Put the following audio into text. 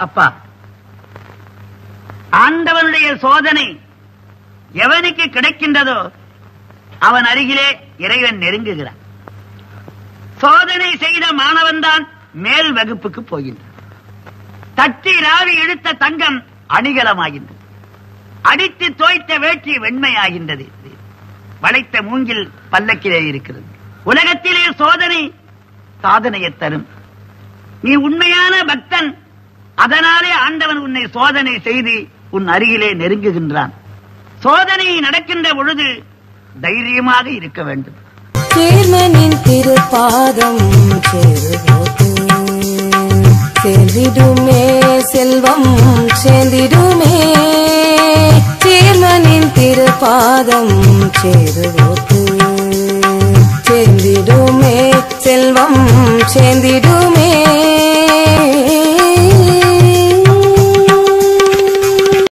அப்பா, ஆண்டவனுடைய சோதனை எவனுக்கு கிடைக்கின்றதோ அவன் அருகிலே இறைவன் நெருங்குகிறான். சோதனை செய்த மாணவன் தான் மேல் வகுப்புக்கு போகின்றான். தட்டி ராவி எடுத்த தங்கம் அணிகலமாகின்றது. அடித்து தோய்த்த வேட்டி வெண்மையாகின்றது. வளைத்த மூங்கில் பல்லக்கிலே இருக்கிறது. உலகத்திலே சோதனை சாதனையை தரும். நீ உண்மையான பக்தன், அதனாலே ஆண்டவன் உன்னை சோதனை செய்து உன் அருகிலே நெருங்குகின்றான். சோதனை நடக்கின்ற பொழுது தைரியமாக இருக்க வேண்டும். சேர்மனின் திருப்பாதம் சேர்ந்திடுமே, செல்வம் சேர்ந்திடுமே. சேர்மனின் திருப்பாதம் சேர்ந்திடுமே, செல்வம் சேர்ந்திடுமே.